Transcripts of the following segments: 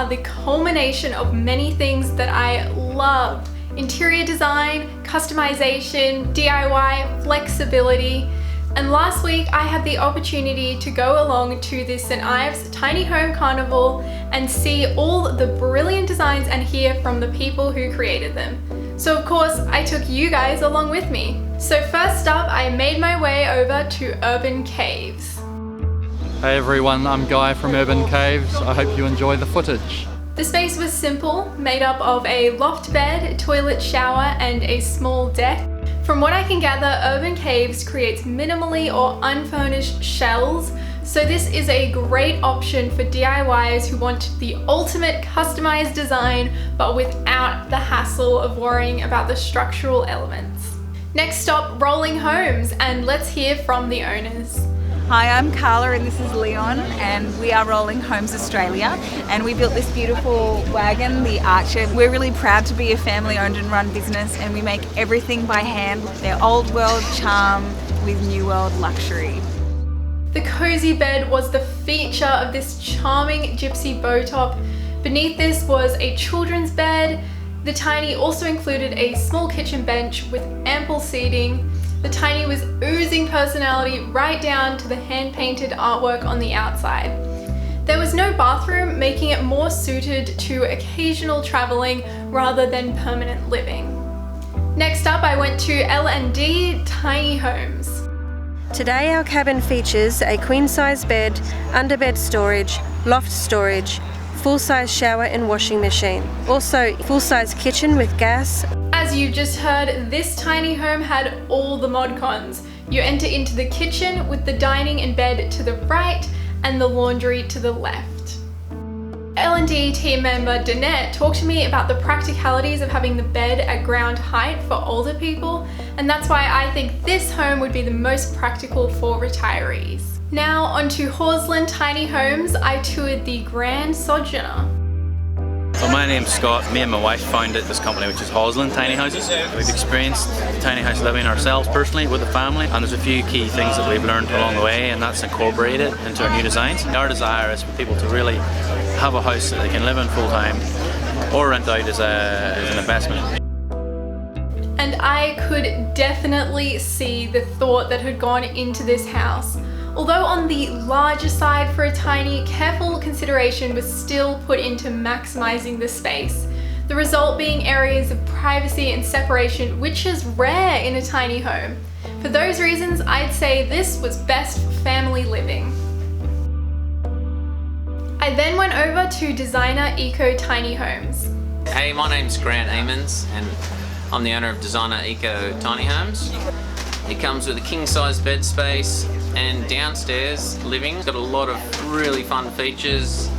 the culmination of many things that I love. Interior design, customization, DIY, flexibility. And last week I had the opportunity to go along to the St. Ives Tiny Home Carnival and see all the brilliant designs and hear from the people who created them. So of course I took you guys along with me. So first up, I made my way over to Urban Caves. Hey everyone, I'm Guy from Urban Caves. I hope you enjoy the footage. The space was simple, made up of a loft bed, toilet, shower, and a small deck. From what I can gather, Urban Caves creates minimally or unfurnished shells, so this is a great option for DIYers who want the ultimate customized design, but without the hassle of worrying about the structural elements. Next stop, Rolling Homes, and let's hear from the owners. Hi, I'm Carla and this is Leon, and we are Rolling Homes Australia, and we built this beautiful wagon, the Archer. We're really proud to be a family-owned and run business, and we make everything by hand. They're old world charm with new world luxury. The cozy bed was the feature of this charming gypsy bow top. Beneath this was a children's bed. The Tiny also included a small kitchen bench with ample seating. The Tiny was oozing personality right down to the hand-painted artwork on the outside. There was no bathroom, making it more suited to occasional traveling rather than permanent living. Next up, I went to L&D Tiny Homes. Today our cabin features a queen-size bed, underbed storage, loft storage, full-size shower and washing machine. Also, full-size kitchen with gas. As you just heard, this tiny home had all the mod cons. You enter into the kitchen with the dining and bed to the right and the laundry to the left. L&D team member Danette talked to me about the practicalities of having the bed at ground height for older people, and that's why I think this home would be the most practical for retirees. Now onto Horseland Tiny Homes. I toured the Grand Sojourner. Well, my name's Scott. Me and my wife founded this company, which is Holland Tiny Houses. We've experienced tiny house living ourselves personally with the family, and there's a few key things that we've learned along the way, and that's incorporated into our new designs. Our desire is for people to really have a house that they can live in full time or rent out as an investment. And I could definitely see the thought that had gone into this house. Although on the larger side for a tiny, careful consideration was still put into maximizing the space. The result being areas of privacy and separation, which is rare in a tiny home. For those reasons, I'd say this was best for family living. I then went over to Designer Eco Tiny Homes. Hey, my name's Grant Amons and I'm the owner of Designer Eco Tiny Homes. It comes with a king-size bed space and downstairs living. It's got a lot of really fun features.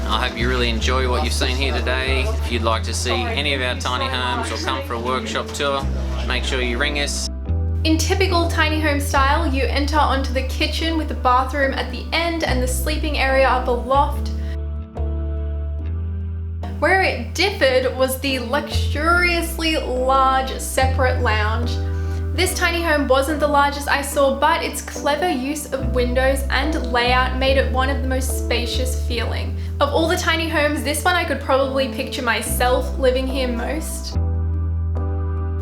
I hope you really enjoy what you've seen here today. If you'd like to see any of our tiny homes or come for a workshop tour, make sure you ring us. In typical tiny home style, you enter onto the kitchen with the bathroom at the end and the sleeping area up a loft. Where it differed was the luxuriously large separate lounge. This tiny home wasn't the largest I saw, but its clever use of windows and layout made it one of the most spacious feeling. Of all the tiny homes, this one I could probably picture myself living here most.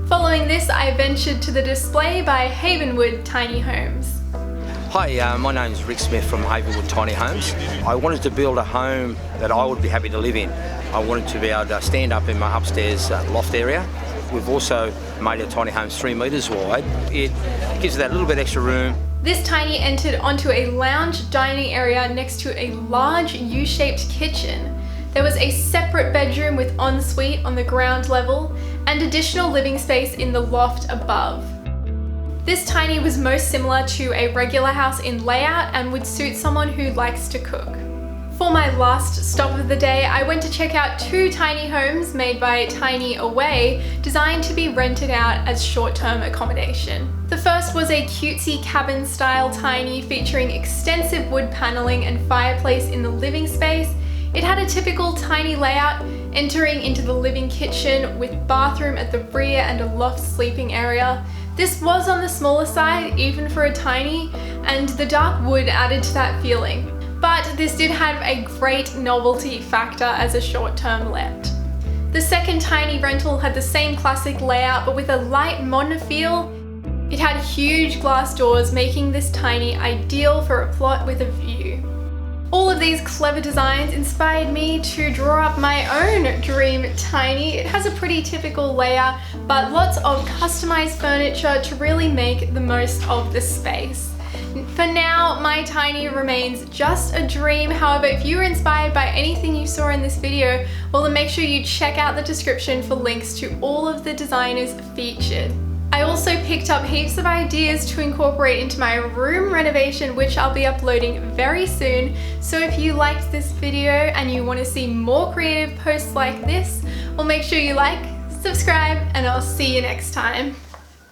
Following this, I ventured to the display by Havenwood Tiny Homes. Hi, my name's Rick Smith from Havenwood Tiny Homes. I wanted to build a home that I would be happy to live in. I wanted to be able to stand up in my upstairs loft area. We've also made our tiny homes 3 metres wide. It gives that little bit extra room. This tiny entered onto a lounge dining area next to a large U-shaped kitchen. There was a separate bedroom with ensuite on the ground level and additional living space in the loft above. This tiny was most similar to a regular house in layout and would suit someone who likes to cook. For my last stop of the day, I went to check out 2 tiny homes made by Tiny Away, designed to be rented out as short-term accommodation. The first was a cutesy cabin-style tiny featuring extensive wood paneling and fireplace in the living space. It had a typical tiny layout, entering into the living kitchen with bathroom at the rear and a loft sleeping area. This was on the smaller side, even for a tiny, and the dark wood added to that feeling. but this did have a great novelty factor as a short-term let. The second tiny rental had the same classic layout but with a light modern feel. It had huge glass doors, making this tiny ideal for a plot with a view. All of these clever designs inspired me to draw up my own dream tiny. It has a pretty typical layout, but lots of customized furniture to really make the most of the space. For now, my tiny remains just a dream. However, if you were inspired by anything you saw in this video, well then make sure you check out the description for links to all of the designers featured. I also picked up heaps of ideas to incorporate into my room renovation, which I'll be uploading very soon. So if you liked this video and you want to see more creative posts like this, well make sure you like, subscribe, and I'll see you next time.